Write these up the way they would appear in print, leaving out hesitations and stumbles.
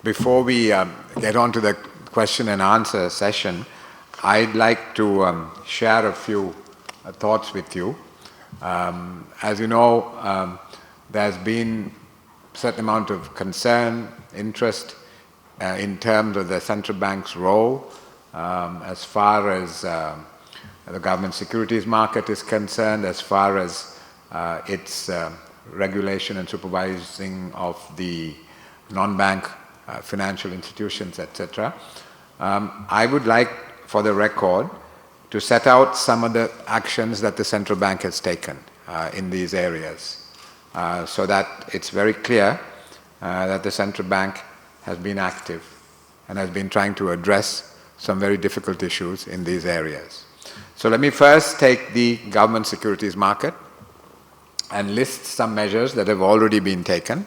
Before we get on to the question and answer session, I'd like to share a few thoughts with you. As you know, there's been a certain amount of concern, interest in terms of the central bank's role as far as the government securities market is concerned, as far as its regulation and supervising of the non-bank financial institutions, etc. I would like, for the record, to set out some of the actions that the central bank has taken in these areas, so that it's very clear that the central bank has been active and has been trying to address some very difficult issues in these areas. So let me first take the government securities market and list some measures that have already been taken.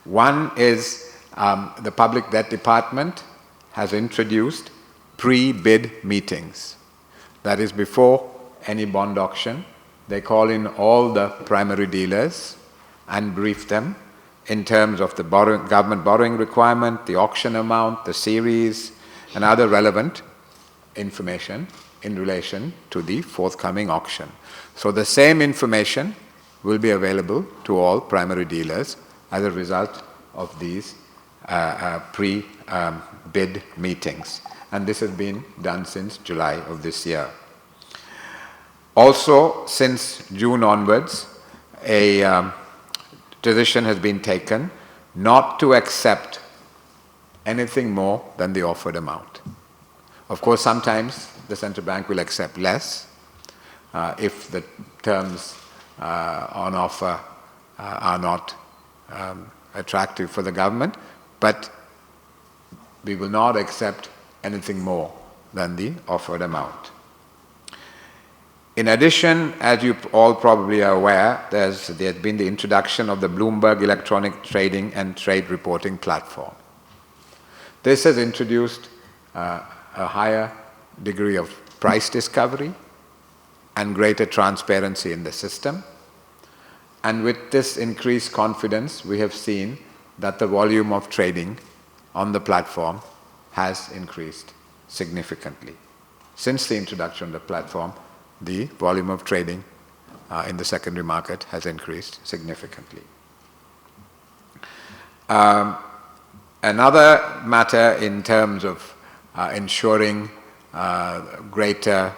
One is the Public Debt Department has introduced pre-bid meetings. That is, before any bond auction, they call in all the primary dealers and brief them in terms of the government borrowing requirement, the auction amount, the series, and other relevant information in relation to the forthcoming auction. So the same information will be available to all primary dealers as a result of these pre-bid meetings. And this has been done since July of this year. Also, since June onwards, a decision has been taken not to accept anything more than the offered amount. Of course, sometimes the central bank will accept less if the terms on offer are not attractive for the government, but we will not accept anything more than the offered amount. In addition, as you all probably are aware, there's been the introduction of the Bloomberg Electronic Trading and Trade Reporting Platform. This has introduced a higher degree of price discovery and greater transparency in the system. And with this increased confidence, we have seen that the volume of trading on the platform has increased significantly. Since the introduction of the platform, the volume of trading in the secondary market has increased significantly. Another matter in terms of ensuring greater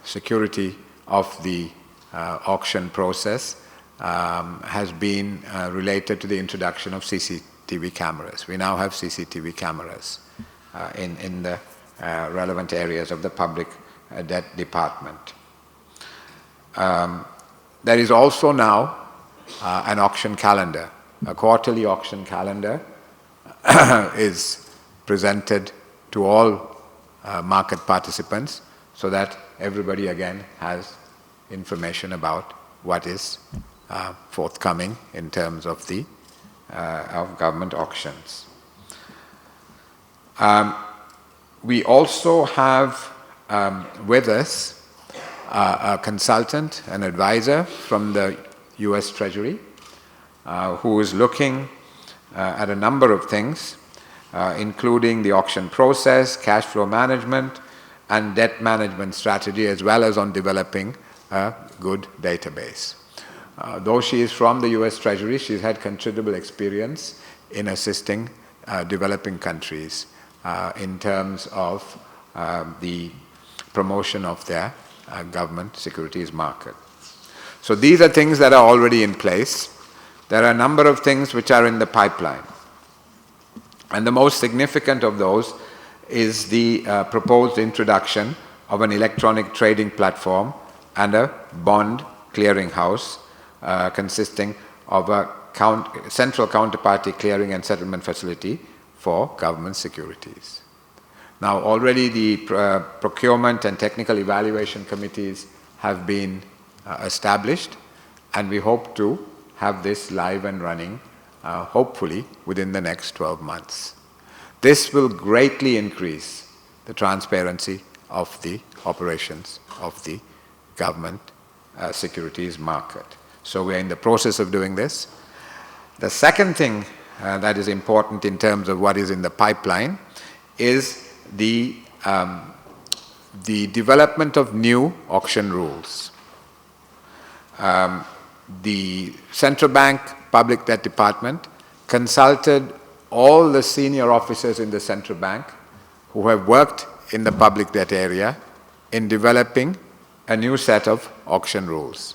security of the auction process has been related to the introduction of CCTV cameras. We now have CCTV cameras in the relevant areas of the Public Debt Department. There is also now an auction calendar. A quarterly auction calendar is presented to all market participants so that everybody again has information about what is forthcoming in terms of the of government auctions. We also have with us a consultant, an advisor from the US Treasury who is looking at a number of things, including the auction process, cash flow management, and debt management strategy, as well as on developing a good database. Though she is from the US Treasury, she's had considerable experience in assisting developing countries in terms of the promotion of their government securities market. So these are things that are already in place. There are a number of things which are in the pipeline. And the most significant of those is the proposed introduction of an electronic trading platform and a bond clearinghouse consisting of a central counterparty clearing and settlement facility for government securities. Now, already the procurement and technical evaluation committees have been established, and we hope to have this live and running, hopefully within the next 12 months. This will greatly increase the transparency of the operations of the government securities market. So we are in the process of doing this. The second thing that is important in terms of what is in the pipeline is the development of new auction rules. The Central Bank Public Debt Department consulted all the senior officers in the Central Bank who have worked in the public debt area in developing a new set of auction rules.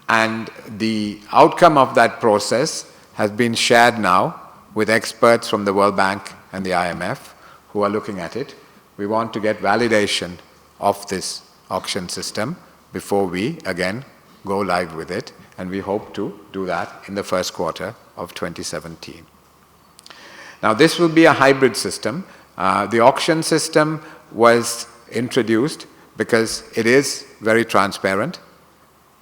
And the outcome of that process has been shared now with experts from the World Bank and the IMF who are looking at it. We want to get validation of this auction system before we again go live with it, and we hope to do that in the first quarter of 2017. Now this will be a hybrid system. The auction system was introduced because it is very transparent.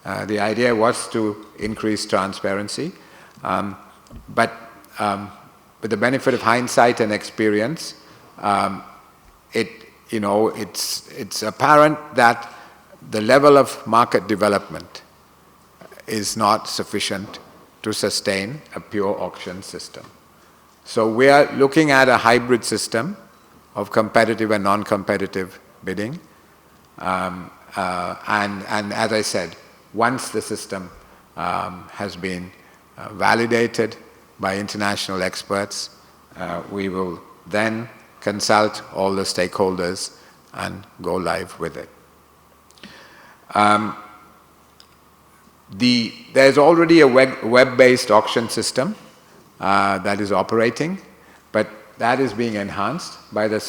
The idea was to increase transparency, but with the benefit of hindsight and experience, it's apparent that the level of market development is not sufficient to sustain a pure auction system. So we are looking at a hybrid system of competitive and non-competitive bidding. And as I said, once the system has been validated by international experts, we will then consult all the stakeholders and go live with it. There's already a web-based auction system that is operating, but that is being enhanced by the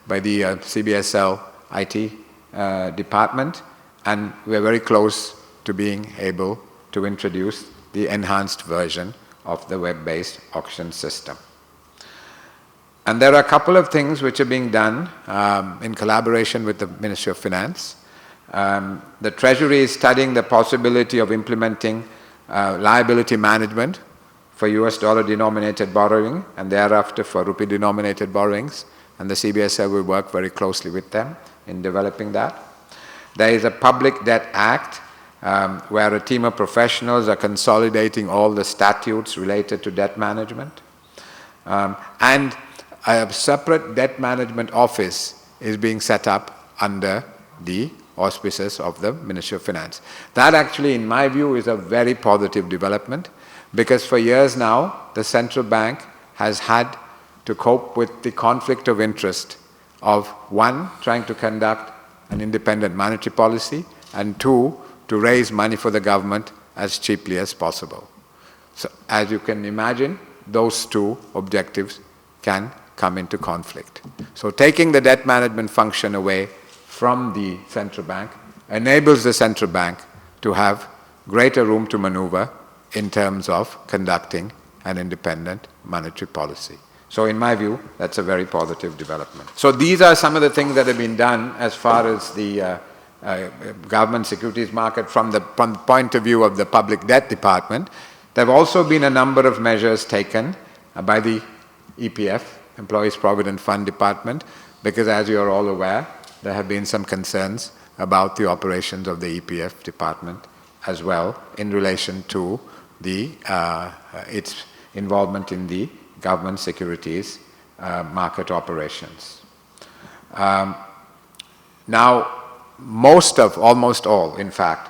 CBSL IT department, and we're very close to being able to introduce the enhanced version of the web-based auction system. And there are a couple of things which are being done in collaboration with the Ministry of Finance. The Treasury is studying the possibility of implementing liability management for US dollar denominated borrowing and thereafter for rupee denominated borrowings, and the CBSL will work very closely with them in developing that. There is a Public Debt Act where a team of professionals are consolidating all the statutes related to debt management. And a separate debt management office is being set up under the auspices of the Ministry of Finance. That actually, in my view, is a very positive development, because for years now, the central bank has had to cope with the conflict of interest of, one, trying to conduct an independent monetary policy, and two, to raise money for the government as cheaply as possible. So as you can imagine, those two objectives can come into conflict. So taking the debt management function away from the central bank enables the central bank to have greater room to maneuver in terms of conducting an independent monetary policy. So in my view, that's a very positive development. So these are some of the things that have been done as far as the government securities market from the point of view of the Public Debt Department. There have also been a number of measures taken by the EPF, Employees Provident Fund Department, because as you are all aware, there have been some concerns about the operations of the EPF department as well in relation to its involvement in the government securities market operations. Now, almost all, in fact,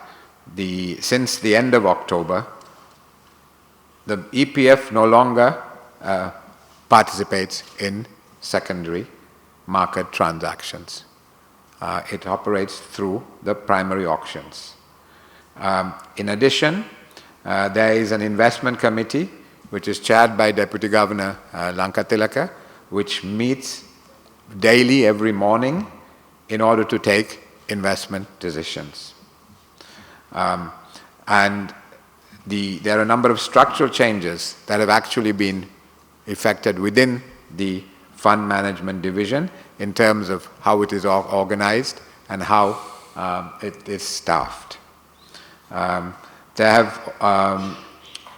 since the end of October, the EPF no longer participates in secondary market transactions. It operates through the primary auctions. In addition, there is an investment committee which is chaired by Deputy Governor Lankatilaka, which meets daily every morning in order to take investment decisions. And there are a number of structural changes that have actually been effected within the fund management division in terms of how it is organized and how it is staffed. There have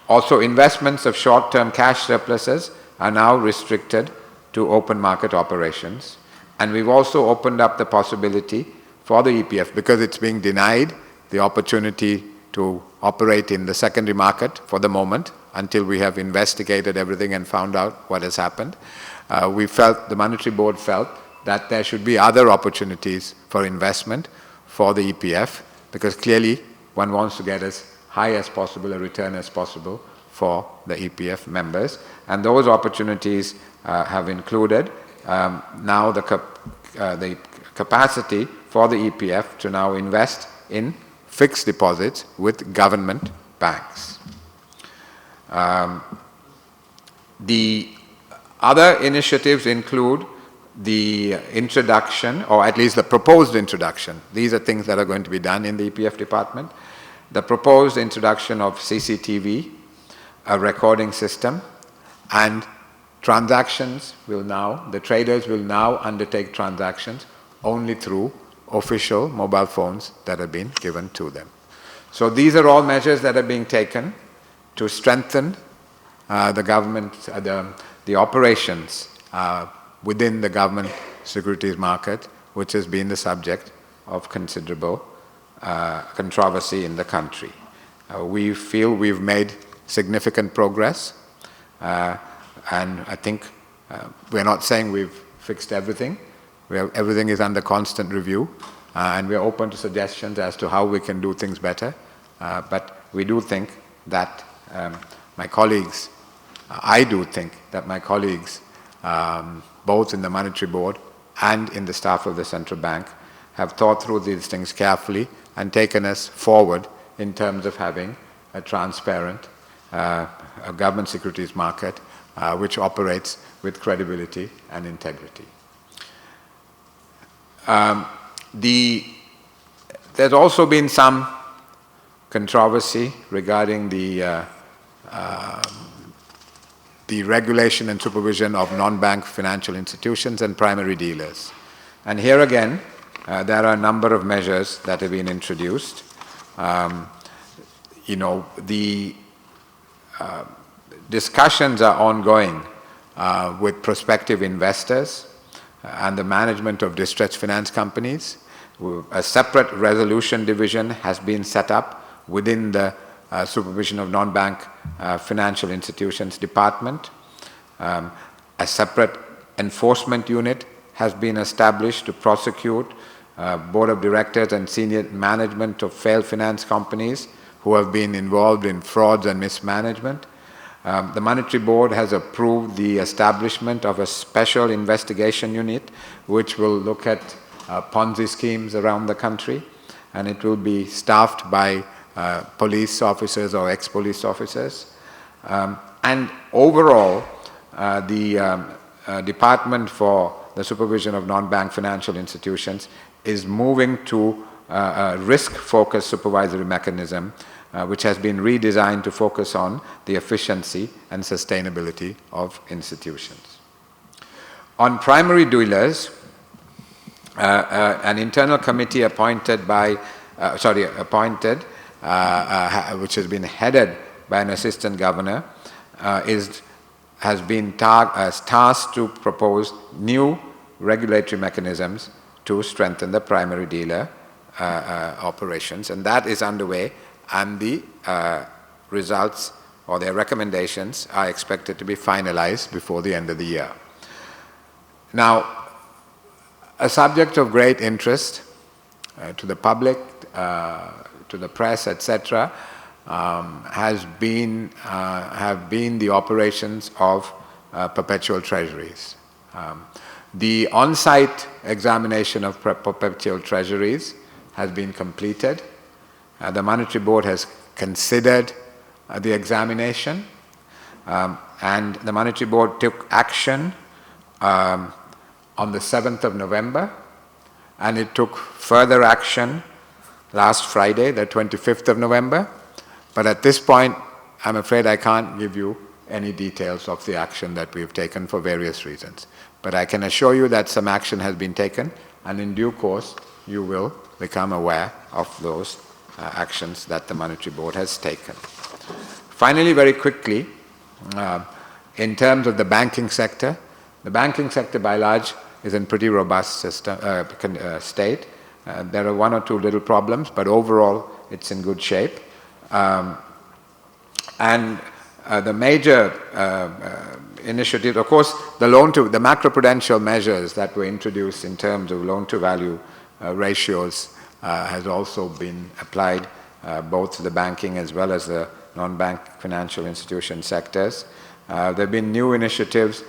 also investments of short-term cash surpluses are now restricted to open market operations. And we've also opened up the possibility for the EPF, because it's being denied the opportunity to operate in the secondary market for the moment until we have investigated everything and found out what has happened. The Monetary Board felt that there should be other opportunities for investment for the EPF, because clearly one wants to get as high as possible a return as possible for the EPF members. And those opportunities have included now the capacity for the EPF to now invest in fixed deposits with government banks. The other initiatives include the introduction, or at least the proposed introduction. These are things that are going to be done in the EPF department. The proposed introduction of CCTV, a recording system, and transactions will now, the traders will now undertake transactions only through official mobile phones that have been given to them. So these are all measures that are being taken to strengthen the government, the operations within the government securities market, which has been the subject of considerable controversy in the country. We feel we've made significant progress, and I think we're not saying we've fixed everything. Everything is under constant review, and we're open to suggestions as to how we can do things better. But we do think that my colleagues, I do think that my colleagues, both in the Monetary Board and in the staff of the Central Bank, have thought through these things carefully and taken us forward in terms of having a transparent a government securities market which operates with credibility and integrity. There's also been some controversy regarding the regulation and supervision of non-bank financial institutions and primary dealers. And here again, there are a number of measures that have been introduced. The discussions are ongoing with prospective investors and the management of distressed finance companies. A separate resolution division has been set up within the supervision of non-bank financial institutions department. A separate enforcement unit has been established to prosecute board of directors and senior management of failed finance companies who have been involved in frauds and mismanagement. The Monetary Board has approved the establishment of a special investigation unit which will look at Ponzi schemes around the country, and it will be staffed by police officers or ex-police officers. And overall, the Department for the Supervision of Non-Bank Financial Institutions is moving to a risk-focused supervisory mechanism which has been redesigned to focus on the efficiency and sustainability of institutions. On primary dealers, an internal committee appointed, which has been headed by an assistant governor, has been tasked to propose new regulatory mechanisms to strengthen the primary dealer operations, and that is underway, and the results or their recommendations are expected to be finalized before the end of the year. Now, a subject of great interest to the public, to the press, etc., have been the operations of Perpetual Treasuries. The on-site examination of Perpetual Treasuries has been completed. The Monetary Board has considered the examination, and the Monetary Board took action on the 7th of November, and it took further action last Friday, the 25th of November. But at this point, I'm afraid I can't give you any details of the action that we've taken for various reasons. But I can assure you that some action has been taken, and in due course, you will become aware of those actions that the Monetary Board has taken. Finally, very quickly, in terms of the banking sector by large is in pretty robust state. There are one or two little problems, but overall it's in good shape. And the major initiative, of course, the macroprudential measures that were introduced in terms of loan-to-value ratios has also been applied both to the banking as well as the non-bank financial institution sectors. There have been new initiatives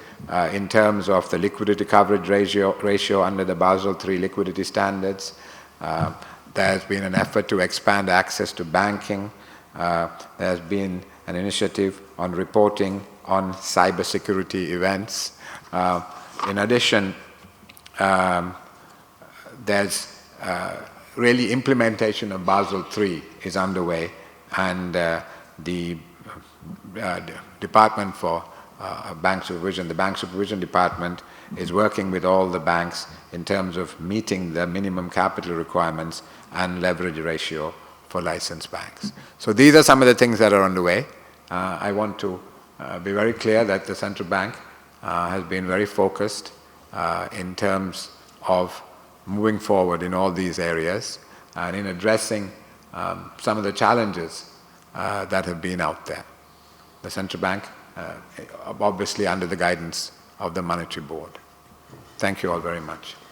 in terms of the liquidity coverage ratio under the Basel III liquidity standards. There has been an effort to expand access to banking. There has been an initiative on reporting on cybersecurity events. In addition, there's really implementation of Basel III is underway, and the Department for Bank Supervision, the Bank Supervision Department, is working with all the banks in terms of meeting the minimum capital requirements and leverage ratio for licensed banks. So these are some of the things that are underway. I want to be very clear that the central bank has been very focused in terms of moving forward in all these areas and in addressing some of the challenges that have been out there. The central bank, obviously under the guidance of the Monetary Board. Thank you all very much.